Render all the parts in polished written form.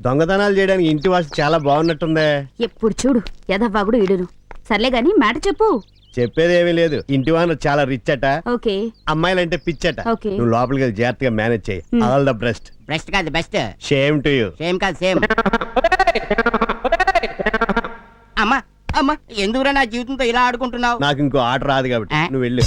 దొంగతనాలు చేయడానికి ఇంటి వాసు చాలా బాగున్నట్టుందే. ఎప్పుడు చూడు యదవ్వాగుడు ఇడును. సర్లే గాని మ్యాట చెప్పు. చెప్పేదేమీ లేదు. ఇంటి వాన చాలా రిచ్ అట, ఓకే అమ్మాయిలంటే పిచ్చట. ఓకే. నువ్వు లోపలికి వెళ్ళి జాగ్రత్తగా మేనేజ్ చేయి. All the best. బెస్ట్ కాదు best. Shame to you. Same కాదు సేమ్. అమ్మా అమ్మా, ఎందుకురా నా జీవితంతో ఇలా ఆడుకుంటున్నావు? నాకు ఇంకో ఆట రాదు కాబట్టి నువ్వు వెళ్ళు.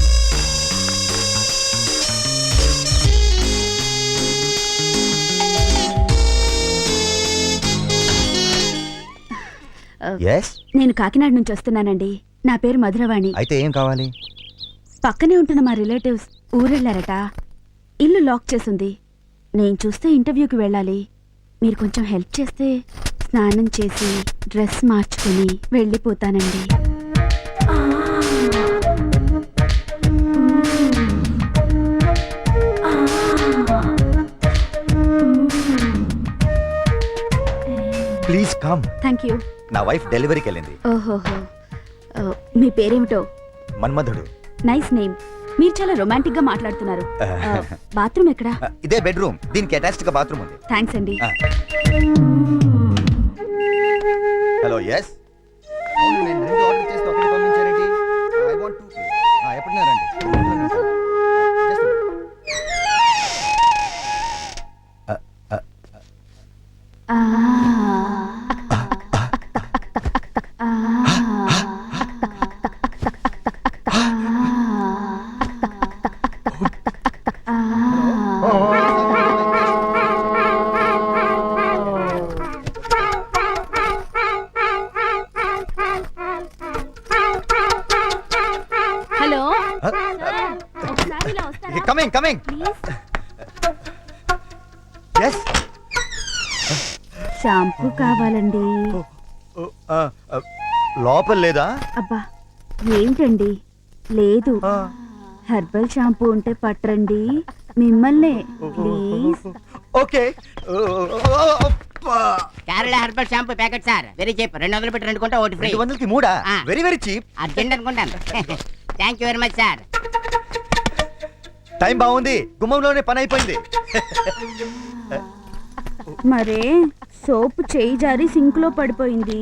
నేను కాకినాడ నుంచి వస్తున్నానండి. నా పేరు మధురవాణి. అయితే ఏం కావాలి? పక్కనే ఉంటున్న మా రిలేటివ్స్ ఊరెళ్ళారట. ఇల్లు లాక్ చేసుంది. నేను చూస్తే ఇంటర్వ్యూకి వెళ్ళాలి. మీరు కొంచెం హెల్ప్ చేస్తే స్నానం చేసి డ్రెస్ మార్చుకుని వెళ్ళిపోతానండి. Please come. Thank you. నా వైఫ్ డెలివరీకి వెళ్ళింది. ఓహోహో. మీ పేరేమిటో? మన్మధుడు. Nice name. మీరు చాలా రొమాంటిక్ గా మాట్లాడుతున్నారు. బాత్రూమ్ ఎక్కడా? ఇదే బెడ్రూమ్. దీనికి అటాచ్డ్ గా బాత్రూమ్ ఉంది. థ్యాంక్స్ అండి. హలో. ఎస్. ఆర్డర్ చేస్తే ఒకటి పంపించారండి. ఐ వాంట్ టు ఎప్పుడున్నారండి? Hello. Coming coming. Yes. Shampoo కావాలండి. లోపల లేదా? అబ్బా ఏంటండి లేదు. హెర్బల్ షాంపూ ఉంటే పట్టరండి. మిమ్మల్నే please. Okay. Kerala herbal shampoo packet sir. Very cheap. 200 పెట్టి 2 కొంటే ఒకటి ఫ్రీ. 200కి 3? Very very cheap. అర్జెంట్ అనుకుంటాను. Thank you very much sir. Time బాగుంది. గుమ్మంలోనే పని అయిపోయింది. మరే సోప్ చేయి జారి సింక్ లో పడిపోయింది.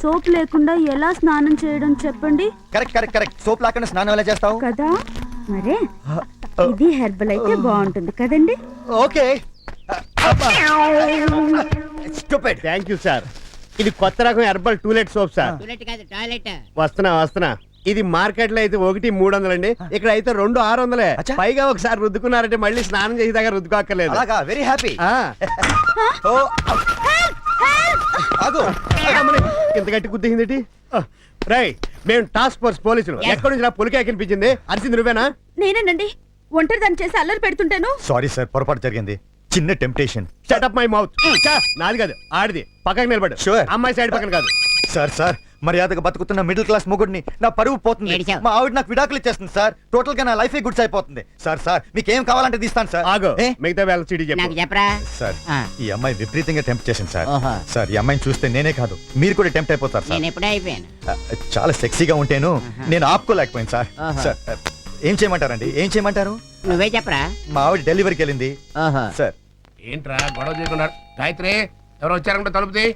సోప్ లేకుండా ఎలా స్నానం చేయడం చెప్పండి. Correct correct correct. సోప్ లేకుండా స్నానం ఎలా చేస్తావు కదా? మరే ఇది హెర్బల్ అయితే బాగుంటుంది కదండి. Okay. Stupid. Thank you sir. ఇది కొత్త రకం herbal to let soap sir. To let కాదు టాయిలెట్. వస్తున్నా. ఇది మార్కెట్ లో అయితే 1 300 అండి. ఇక్కడ అయితే 2 600. అచ్చా. పైగా ఒకసారి రుద్దుకున్నారంటే మళ్ళీ స్నానం చేసి దగ్గర రుద్దుకోక్కర్లేదు. అలాగా. Very happy. ఇంత గట్టి గుద్దింది. రై, మేము టాస్క్ ఫోర్స్ పోలీసులు. ఎక్కడి నుంచి నా పులికే కనిపించింది? అరిసింది నువ్వేనా? నేనేనండి. ఒంటరి దాన్ని చేసి అల్లరి పెడుతుంటాను. సారీ సార్, పొరపాటు జరిగింది. చిన్న temptation. Shut up my mouth. నాది కాదు, ఆడిది. పక్కకు నిలబడు. Sure. అమ్మాయి సైడ్ పక్కన కాదు. సార్ మర్యాదగా బతుకుతున్న మిడిల్ క్లాస్ మొగుడిని నా పరువు పోతుంది. ఏడిచావు. మా ఆవిడ నాకు విడాకులు ఇచ్చేస్తుంది సార్. టోటల్ గా నా లైఫ్ గుడ్స్ అయిపోతుంది. సార్ మీకేం కావాలంటే తీస్తాను సార్. ఆగో, ఏ? మిగతా వేళ సిటీ నాకు చెప్పు. చెప్పరా? సార్ ఆ. ఈ అమ్మాయి విపరీతంగా టెంప్ట్ చేసింది సార్. ఓహో. సార్ ఈ అమ్మాయిని చూస్తే నేనే కాదు మీరు కూడా టెంప్ట్ అయిపోతారు సార్. నేను ఎప్పుడే అయిపోయాను. చాలా సెక్సీగా ఉంటేను నేను ఆపుకోలేకపోయాను సార్. ఓహో. సార్ ఏం చేయమంటారండి? ఏం చేయమంటారు? నువ్వే చెప్పరా? మా ఆవిడ డెలివరీకి వెళ్ళింది ఓహో. సార్. ఏంట్రా గొడవ చేయకున్నారు? గాయత్రి, ఎవరు వచ్చారంటే తలుపుది.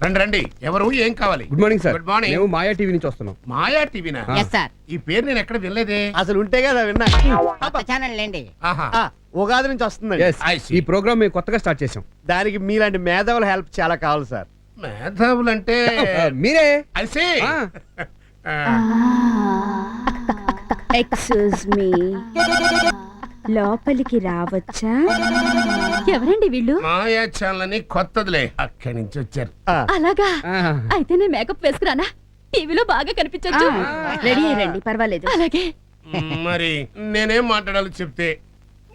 రండి రండి. ఎవరు? ఏం కావాలి? Good morning sir. Good morning. మేము మాయా టీవీ నుంచి వస్తున్నాం. మాయా టీవీనా? Yes sir. ఈ పేరు నేను ఎక్కడ వినలేదే. అసలు ఉంటే కదా విన్నా. కొత్త ఛానల్ లేండి. ఆహా. ఉగాది నుంచి వస్తుందండి. Yes, I see. ఈ ప్రోగ్రామ్ మేము కొత్తగా స్టార్ట్ చేసాం. దానికి మీలాంటి మేధావుల హెల్ప్ చాలా కావాలి సార్. మేధావులంటే మీరే. I see. ఆ. ఎక్స్క్యూజ్ మీ, లోపలికి రావచ్చా? ఎవరండి వీళ్ళు? మాయా ఛానల్ అని కొత్తదిలే, అక్కడి నుంచి వచ్చారు. అలాగా? ఆ. అయితే నేను మేకప్ వేసుకురానా? టీవీలో బాగా కనిపించొచ్చు. రెడీ అయ్యండి, పర్వాలేదు. అలాగే. మరి నేనేం మాట్లాడాలో చెప్తే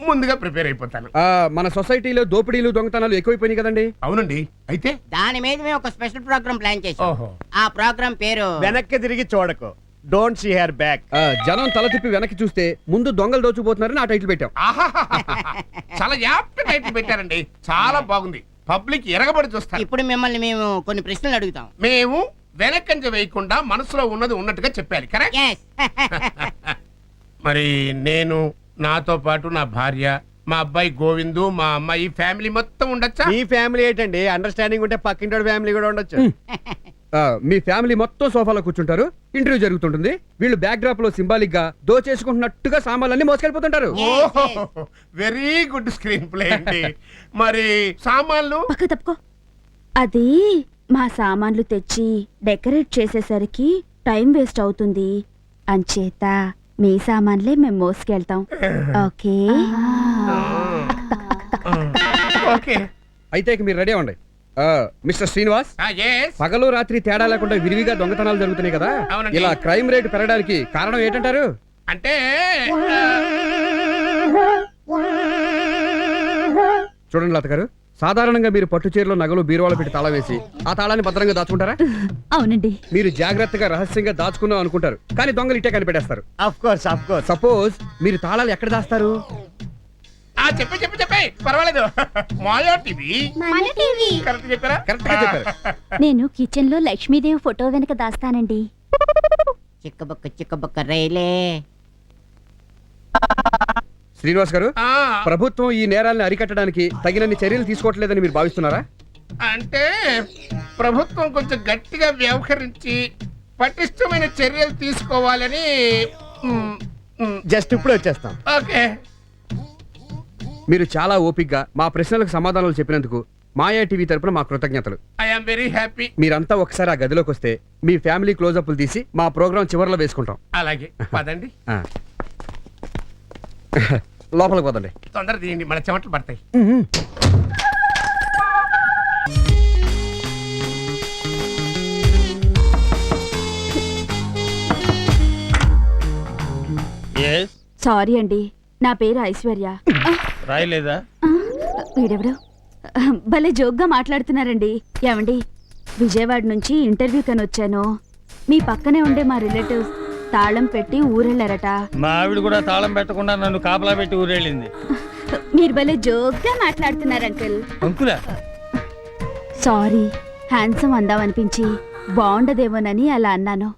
ముందుగా ప్రిపేర్ అయిపోతాను. మన సొసైటీలో దోపిడీలు దొంగతనాలు ఎక్కువైపోయినాయి కదండి. అవునండి. అయితే దాని మీద మేము ఒక స్పెషల్ ప్రోగ్రామ్ ప్లాన్ చేసాం. ఓహో. ఆ ప్రోగ్రామ్ పేరు వెనక్కి తిరిగి చూడకు. Don't see her back. జనం తల తిప్పి వెనక్కి చూస్తే ముందు దొంగలు దోచుకుపోతున్నారని ఆ టైటిల్ పెట్టాం. చాలా యాప్ట్ టైటిల్ పెట్టారండి. చాలా బాగుంది. పబ్లిక్ ఎరగబడి చూస్తారు. ఇప్పుడు మిమ్మల్ని మేము కొన్ని ప్రశ్నలు అడుగుతాం. మేము వెనకంజ వేయకుండా మనసులో ఉన్నది ఉన్నట్టుగా చెప్పాలి. కరెక్ట్? Yes. మరి నేను, నాతో పాటు నా భార్య, మా అబ్బాయి గోవిందు, మా అమ్మాయి ఫ్యామిలీ మొత్తం ఉండొచ్చా? మీ ఫ్యామిలీ ఏంటండి, అండర్స్టాండింగ్ ఉంటే పక్కింటి ఫ్యామిలీ కూడా ఉండొచ్చు. మీ ఫ్యామిలీ మొత్తం సోఫాలో కూర్చుంటారు, ఇంటర్వ్యూ జరుగుతుంటుంది. వీళ్ళు బ్యాక్ డ్రాప్ లో సింబాలిక్ గా దోచేసుకుంటున్నట్టుగా సామాన్లన్నీ మోసుకెళ్ళిపోతుంటారు. వెరీ గుడ్ స్క్రీన్ ప్లే అండి. మరి సామాన్లు? పక్క తప్పుకో. అది మా సామాన్లు తెచ్చి డెకరేట్ చేసేసరికి టైం వేస్ట్ అవుతుంది అంచేత మీ సామాన్లే మేము మోసుకెళ్తాం. Okay okay. అయితే ఇక మీరు రెడీ అవ్వండి. Mister Srinivas, yes. పగలు రాత్రి తేడా లేకుండా విరివిగా దొంగతనాలు జరుగుతున్నాయి కదా, అవునండి. ఇలా క్రైమ్ రేట్ పెరగడానికి కారణం ఏంటంటారు? అంటే చూడండి లత గారు, సాధారణంగా మీరు పట్టు చీరలో నగలు బీరువాలో పెట్టి తాళం వేసి ఆ తాళాన్ని భద్రంగా దాచుకుంటారా? అవునండి. మీరు జాగ్రత్తగా రహస్యంగా దాచుకుందాం అనుకుంటారు, కానీ దొంగలు ఇట్టే కనిపెట్టేస్తారు. Of course of course. Suppose మీరు తాళాలు ఎక్కడ దాస్తారు? చెప్పే పర్వాలేదు. మాయా టీవీ. కరెక్ట్ చెప్పారా? కరెక్ట్ గా చెప్పారు. నేను కిచెన్ లో లక్ష్మీదేవి ఫోటో వెనక దాస్తానండి. చిక్కబుక్క రైలే. శ్రీనివాస్ గారు, ఆ, ప్రభుత్వం ఈ నేరాలను అరికట్టడానికి తగినన్ని చర్యలు తీసుకోవట్లేదని మీరు భావిస్తున్నారా? అంటే ప్రభుత్వం కొంచెం గట్టిగా వ్యవహరించి పటిష్టమైన చర్యలు తీసుకోవాలని. జస్ట్ ఇప్పుడు వచ్చేస్తాం. ఓకే. మీరు చాలా ఓపిగ్గా మా ప్రశ్నలకు సమాధానాలు చెప్పినందుకు మాయా టీవీ తరపున మా కృతజ్ఞతలు. I'm very happy. మీరంతా ఒకసారి ఆ గదిలోకి వస్తే మీ ఫ్యామిలీ క్లోజప్లు తీసి మా ప్రోగ్రాం చివరిలో వేసుకుంటాం. అలాగే పదండి. ఆ. లోపలికి పోదండి. తొందర తీయండి, మన చెమటలు పడతాయి. సారీ అండి, నా పేరు ఐశ్వర్య. రాయలేదా? వీడెవడు భలే జోక్గా మాట్లాడుతున్నారండి. ఏమండి, విజయవాడ నుంచి ఇంటర్వ్యూ కని వచ్చాను. మీ పక్కనే ఉండే మా రిలేటివ్స్ తాళం పెట్టి ఊరెళ్ళారట. మా ఆవిడ కూడా తాళం పెట్టకుండా నన్ను కాపలా పెట్టి ఊరేళ్ళింది. మీరు భలే జోక్గా మాట్లాడుతున్నారు అంకుల్. అంకులా? సారీ, హ్యాండ్సమ్ అందామనిపించి బాగుండదేమోనని అలా అన్నాను.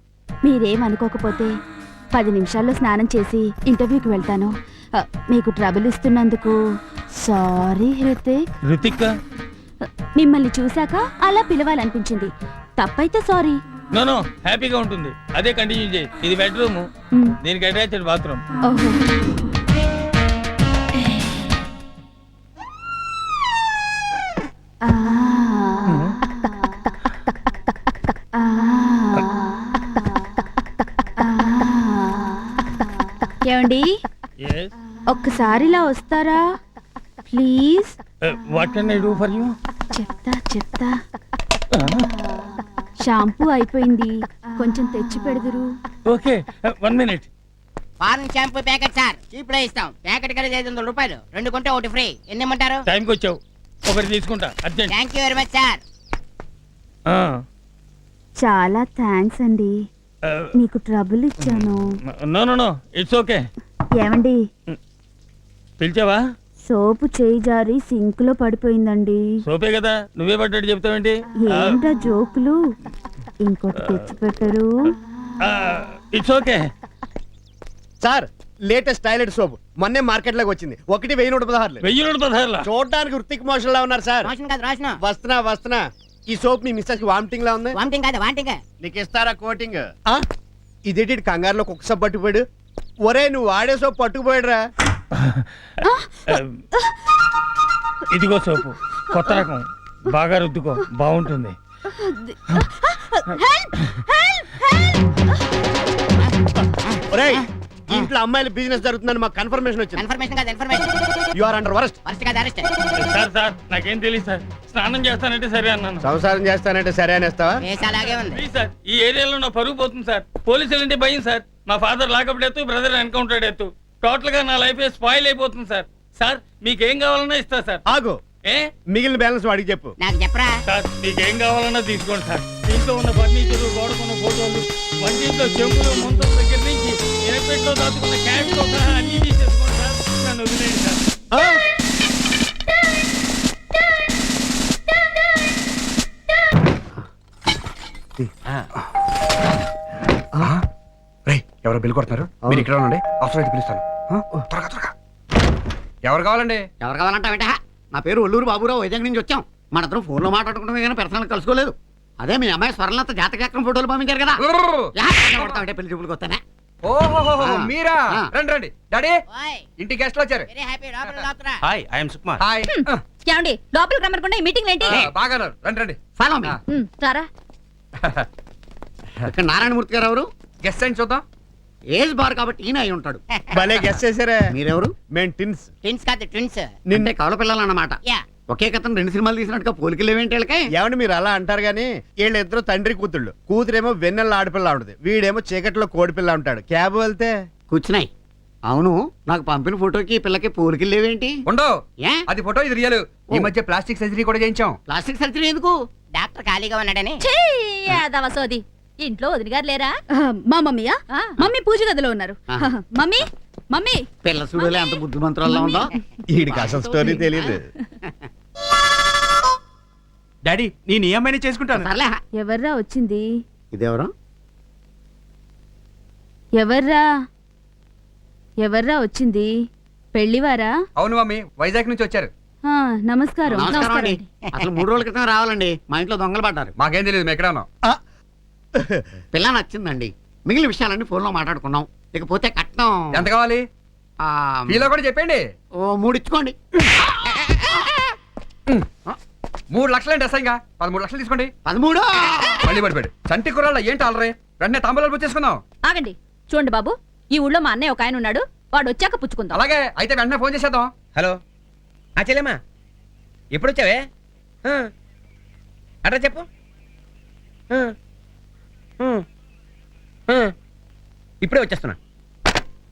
మీరేమనుకోకపోతే 10 నిమిషాల్లో స్నానం చేసి ఇంటర్వ్యూకి వెళ్తాను. మీకు ట్రబుల్ ఇస్తున్నందుకు సారీ హృతిక్. రుతిక్? మిమ్మల్ని చూశాక అలా పిలవాలనిపించింది. తప్పైతే సారీ. నో హ్యాపీగా ఉంటుంది, అదే కంటిన్యూ చేయి. ఇది బెడ్రూమ్, మ్, దీనికి అటాచ్డ్ బాత్రూమ్. ఓహో. ఆ. ఆ. ఏమండి, ఒక్కసారి ఇలా వస్తారా please? What can I do for you? చెప్తా. షాంపూ అయిపోయింది, కొంచెం తెచ్చి పెడదురు. Okay, 1 minute. Foreign shampoo packet sir, cheap లో ఇస్తాం. ప్యాకెట్ కలిసి 500 రూపాయలు, 2 కొంటే 1 ఫ్రీ. ఎన్ని ఇమ్మంటారు? టైంకి వచ్చావు, ఒకటి తీసుకుంటా urgent. Thank you very much sir. చాలా థ్యాంక్స్ అండి, మీకు ట్రబుల్ ఇచ్చాను. No it's okay. ఏమండి, పిలిచావా? సోపు చేయి జారి సింక్ లో పడిపోయిందండి. సోపే కదా, నువ్వే పడ్డట్టు చెప్తావేంటి? ఏంటా జోకులు? ఇంకోటి తెచ్చి పెట్టరు. It's okay. Sir, latest toilet soap మొన్నే మార్కెట్ లోకి వచ్చింది. 1,116. 1116. చూడడానికి వృత్తిక్ మోషన్ లా ఉన్నారు సార్. రోషన్ కాదు రోషన్. వస్తున్నా. ఈ సోప్ మీ మిస్సెస్ కి వామిటింగ్ లా ఉంది. వామిటింగ్ కాదు వాంటింగ్. నీకు ఇస్తారా కోటింగ్? ఇదేంటి కంగారులో కుక్క సోప్ పట్టుకుపోయాడు? ఒరే, నువ్వు వాడే సోప్ పట్టుకుపోయాడురా. ఇదిగో సోపు, కొత్త రకం, బాగా రుద్దుకో, బాగుంటుంది. ఒరేయ్, ఇంట్లో అమ్మాయిల బిజినెస్ జరుగుతుందని మాకు కన్ఫర్మేషన్ వచ్చింది. కన్ఫర్మేషన్ కాదు information. You are under arrest. First కాదు అరెస్ట్. సార్ నాకేం తెలియదు సార్, స్నానం చేస్తానంటే సరే అన్నాను. సంసారం చేస్తానంటే సరే అనేస్తావా? కేసు అలాగే ఉంది. ప్లీజ్ సార్, ఈ ఏరియాలో నా పరుగు పోతుంది సార్. పోలీసులు అంటే భయం సార్. మా father lockup death, brother encounter death. Total గా నా లైఫ్ స్పాయిల్ అయిపోతుంది సార్. సార్ మీకేం కావాలన్నా ఇస్తా సార్. ఆగు, ఏ మిగిలిన బ్యాలెన్స్ వాడికి చెప్పు. నాకు చెప్పరా? సార్ మీకేం కావాలన్నా తీసుకోండి సార్. ఇంట్లో ఉన్న ఫర్నిచర్, గోడకున్న ఫోటోలు, వంటింట్లో చెంబులు, ముంతల దగ్గర నుంచి ఎయిర్పెట్లో దాచుకున్న క్యాష్తో సహా అన్ని తీసేసుకోండి సార్. నన్ను వదిలేయండి సార్. ఎవరో ఎవరు బిల్ కొడుతున్నారు మీరు ఇక్కడ ఉండండి అవసరం అయితే పిలుస్తాను త్వరగా త్వరగా ఎవరు కావాలండి ఎవరు కావాలంటావేంట? నా పేరు ఒల్లూరు బాబురావు, వైజాగ్ నుంచి వచ్చాం. మన ఇద్దరం ఫోన్లో మాట్లాడుకుంటామే కానీ పర్సనల్ కలుసుకోలేదు. అదే మీ అమ్మాయి స్వర్ణలత జాతకచక్రం ఫోటోలు పంపించారు కదా. పడతామంటే పెళ్లి చూపులకు వస్తానే. ఓహో ఆ. మీరా ఆ. రండి రండి డాడీ ఇంటి గెస్ట్లు వచ్చారు హాయ్ ఐఎమ్ సుకుమార్. హాయ్ ఏమండి లోపలికి రమ్మనకుండా ఈ మీటింగ్ ఏంటి బాగా రండి రండి ఫాలో మీ. రారా ఇక్కడ నారాయణమూర్తి గారు ఎవరు? గెస్ట్ అయిన చూద్దాం ఏజ్ బార్ కాబట్టి ఈయన అయి ఉంటాడు. భలే గెస్ చేశారే. మీరెవరు? మేము టిన్స్. ట్విన్స్ కాదు ట్విన్స్. నిన్నే కవల పిల్లలు అన్నమాట. ఒకే కథను 2 సినిమాలు తీసినట్టుగా పోలికలు ఏమేంటి వీళ్ళకి? ఏమండి మీరు అలా అంటారు కానీ వీళ్ళిద్దరు తండ్రి కూతుళ్ళు. కూతురేమో వెన్నెల ఆడపిల్ల ఉంటుంది, వీడేమో చీకట్లో కోడిపిల్ల ఉంటాడు. క్యాబ్ వెళ్తే కూర్చున్నాయి. అవును, నాకు పంపిన ఫోటోకి ఈ పిల్లకి పోలికలు లేవేంటి? ఉండవు ఏ? అది ఫోటో ఇది రియల్ ఈ మధ్య ప్లాస్టిక్ సర్జరీ కూడా చేయించాం ప్లాస్టిక్ సర్జరీ ఎందుకు? డాక్టర్ ఖాళీగా ఉన్నాడని. సోది ఇంట్లో వదిలి గారు లేరా మా మమ్మీయా మమ్మీ పూజ గదిలో ఉన్నారు మమ్మీ మమ్మీ పిల్ల చూడలే అంత బుద్ధిమంతురాల్లో ఉందో. వీడికి అసలు స్టోరీ తెలియదు. డాడీ నేను ఈ అమ్మాయిని చేసుకుంటాను. సర్లే. ఎవర్రా వచ్చింది ఇదెవరు? ఎవర్రా వచ్చింది పెళ్లివారా అవును మమ్మీ వైజాగ్ నుంచి వచ్చారు నమస్కారం నమస్కారం అండి. అసలు 3 రోజుల క్రితం రావాలండి, మా ఇంట్లో దొంగలు పడ్డారు. మాకేం తెలియదు మేము ఎక్కడ ఉన్నాం పిల్ల నచ్చిందండి, మిగిలిన విషయాలన్నీ ఫోన్లో మాట్లాడుకున్నాం. ఇకపోతే కట్నం ఎంత కావాలి ఆ, మీలో కూడా చెప్పండి ఓ 3 ఇచ్చుకోండి. 3 లక్షలండి అసహ్యంగా 13 లక్షలు తీసుకోండి 13. మళ్ళీ పడిపోయాడు చంటి కుర్రాళ్ళ ఏంటి అలరే వెంటనే తాంబూలాలు పుచ్చేసుకుందాం ఆగండి చూడండి బాబు ఈ ఊళ్ళో మా అన్నయ్య ఒక ఆయన ఉన్నాడు వాడు వచ్చాక పుచ్చుకుందాం అలాగే అయితే వెంటనే ఫోన్ చేసేద్దాం హలో చెల్లెమ్మా ఎప్పుడు వచ్చావే అడ్రస్ చెప్పు ఇప్పుడే వచ్చేస్తున్నా.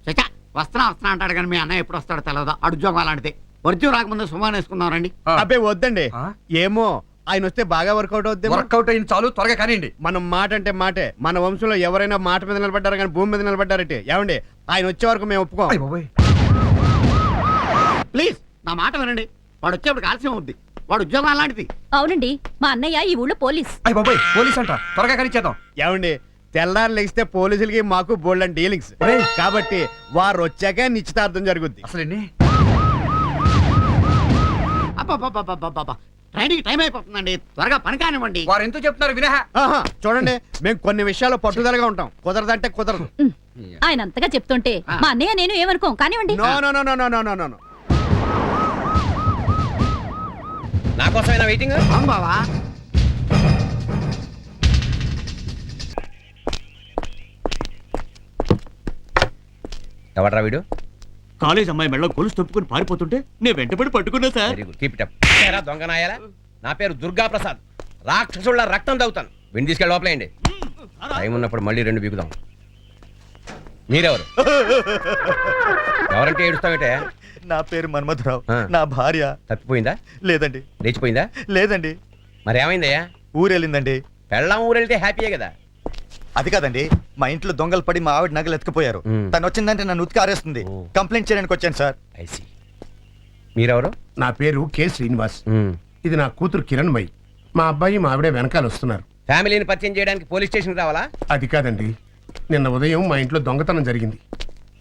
చచ్చా, వస్తున్నా అంటాడు కానీ మీ అన్నయ్య ఎప్పుడు వస్తాడో తెలియదు. అడుజోగం అలాంటిది. వర్జం రాకముందే సుమాన్ వేసుకుందాం రండి. అబ్బే వద్దండి. ఆ? ఏమో ఆయన వస్తే బాగా వర్కౌట్ అవుద్ది. వర్కౌట్ అయింది చాలు త్వరగా కానివ్వండి మనం మాట అంటే మాటే. మన వంశంలో ఎవరైనా మాట మీద నిలబడ్డారు కానీ భూమి మీద నిలబడ్డారంటే ఏమండి ఆయన వచ్చే వరకు మేము ఒప్పుకోం. అయ్ బాబోయ్. ప్లీజ్ నా మాట వినండి. వాడు వచ్చేప్పుడు ఆలస్యం అవుద్ది. వాడు ఉద్యోగం అలాంటిది. అవునండి మా అన్నయ్య ఈ ఊళ్ళో పోలీస్ అయ్య బాబాయ్ పోలీస్ అంట త్వరగా కనిచ్చేద్దాం ఏమండి తెల్లారు లెగిస్తే పోలీసులకి మాకు బోల్డ్ డీలింగ్స్ కాబట్టి వారు వచ్చాక నిశ్చితార్థం జరుగుద్ది. అసలు ఎన్ని అబ్బా, ట్రైనింగ్ టైం అయిపోతుందండి, త్వరగా పని కానివ్వండి. వారు ఎంతో చెప్తున్నారు వినహ ఆహా, చూడండి మేము కొన్ని విషయాల్లో పట్టుదలగా ఉంటాం. కుదరదంటే కుదరదు. ఆయన అంతగా చెప్తుంటే మా అన్నయ్య నేను ఏమనుకోం కానివ్వండి no no no no no no no no. నా కోసమైనా వెయిటింగ్. అవును బావా. ఎవడ్రా వీడు? కాలేజ్ అమ్మాయి మెడలో గొలుసు తప్పుకుని పారిపోతుంటే నేను వెంటబడి పట్టుకున్నా sir. Very good keep it up. ఏరా దొంగ నాయాలా, నా పేరు దుర్గా ప్రసాద్. రాక్షసుళ్ళ రక్తం తాగుతాను. విని తీసుకెళ్ళి లోపలేయండి. టైం ఉన్నప్పుడు మళ్ళీ 2 బీగుదాం. మీరెవరు? ఎవరంటే ఏడుస్తావేటే? నా పేరు మన్మధరావు. ఆ. నా భార్య తప్పిపోయిందా? లేదండి. లేచిపోయిందా? లేదండి. మరి ఏమైందయ్యా? ఊరెళ్ళిందండి. పెళ్ళాం ఊరెళ్తే హ్యాపీయే కదా. అది కాదండి, మా ఇంట్లో దొంగలు పడి మా ఆవిడ నగలు ఎత్తుకుపోయారు. మ్. తను వచ్చిందంటే నన్ను ఉతికి ఆరేస్తుంది. ఓ. కంప్లైంట్ చేయడానికి వచ్చాను సార్. ఐసి. మీరెవరు? నా పేరు కె శ్రీనివాస్. ఇది నా కూతురు కిరణ్మయి. మా అబ్బాయి మా ఆవిడే వెనకాల వస్తున్నారు. ఫ్యామిలీని పరిచయం చేయడానికి పోలీస్ స్టేషన్ రావాలా? అది కాదండి, నిన్న ఉదయం మా ఇంట్లో దొంగతనం జరిగింది.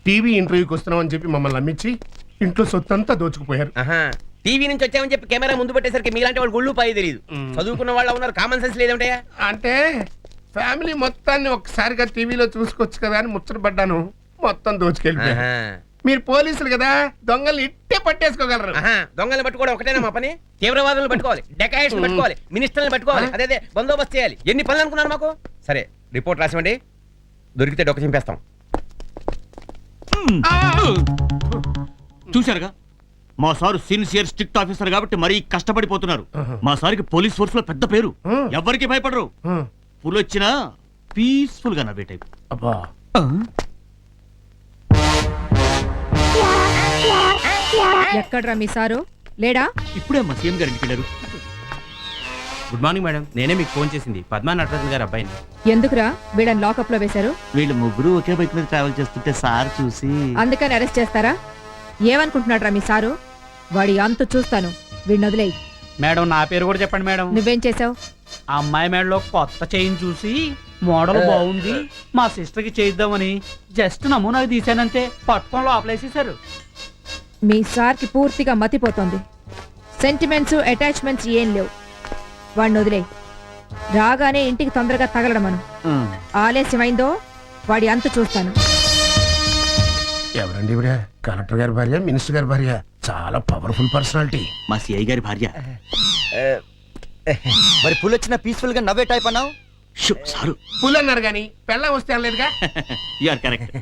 టీవీ ఇంటర్వ్యూకి వస్తున్నామని చెప్పి మమ్మల్ని నమ్మించి ఇంట్లో సొత్తంతా దోచుకుపోయారు. ఆహా, టీవీ నుంచి వచ్చామని చెప్పి కెమెరా ముందు పెట్టేసరికి మీలాంటి వాళ్ళు గుళ్ళు పాయి తెలియదు. చదువుకున్న వాళ్ళు ఉన్నారు, కామన్ సెన్స్ లేదంటయ్యా. అంటే ఫ్యామిలీ మొత్తాన్ని ఒక్కసారిగా టీవీలో చూసుకోవచ్చు కదా అని ముచ్చటపడ్డాను. మొత్తం దోచుకెళ్ళిపోయారు. ఆహా. మీరు పోలీసులు కదా, దొంగల్ని ఇట్టే పట్టేసుకోగలరు. ఆహా, దొంగల్ని పట్టుకోవడం ఒకటేనా మా పని? తీవ్రవాదులను పట్టుకోవాలి, డెకాయిట్స్ పట్టుకోవాలి, మినిస్టర్ని పట్టుకోవాలి, అదే బందోబస్తు చేయాలి. ఎన్ని పనులు అనుకున్నారు మాకు? సరే రిపోర్ట్ రాసివ్వండి, దొరికితే డొక్క చింపేస్తాం. చూశారుగా మా సారు సిన్సియర్ స్ట్రిక్ట్ ఆఫీసర్ కాబట్టి మరీ కష్టపడిపోతున్నారు. మా సారికి పోలీస్ ఫోర్స్ లో పెద్ద పేరు, ఎవరికి భయపడరు. పులి వచ్చినా పీస్ఫుల్ గా నవ్వే టైప్. అబ్బా, ఎక్కడ్రా మీ సారు లేడా? ఇప్పుడే మా సీఎం గారు ఇంటికి వెళ్ళారు. గుడ్ మార్నింగ్ మేడం, నేనే మీకు ఫోన్ చేసింది. పద్మా నటరాజన్ గారు అబ్బాయిని. ఎందుకురా వీళ్ళని లాకప్ లో వేశారు? వీళ్ళు ముగ్గురు ఒకే బైక్ మీద ట్రావెల్ చేస్తుంటే సార్ చూసి అందుకని అరెస్ట్ చేస్తారా? ఏమనుకుంటున్నాడ్రా మీ సారు? వాడి అంతు చూస్తాను, వీడిని వదిలేయి. మేడం నా పేరు కూడా చెప్పండి మేడం. నువ్వేం చేసావు? ఆ అమ్మాయి మేడలో కొత్త చైన్ చూసి మోడల్ బాగుంది, మా సిస్టర్ కి చేద్దామని జస్ట్ నమూనాకి తీసానంతే, పట్టుకొని లోపలేసేసారు. మీ సార్కి పూర్తిగా మతిపోతుంది. సెంటిమెంట్స్ అటాచ్మెంట్స్ ఏం లేవు. వాడిని వదిలే. రాగానే ఇంటికి తొందరగా తగలడమను. ఆలస్యమైందో వాడి అంత చూస్తాను. ఎవరండి ఇవిడ? కలెక్టర్ గారి భార్య, మినిస్టర్ గారి భార్య, చాలా పవర్ఫుల్ పర్సనాలిటీ. మా సిఐ గారి భార్య. మరి పుల్ వచ్చిన పీస్ఫుల్ గా నవ్వే టైప్ అన్నావు. సారు పుల్ అన్నారు కానీ పెళ్ళం వస్తే అనలేదుగా. You are correct.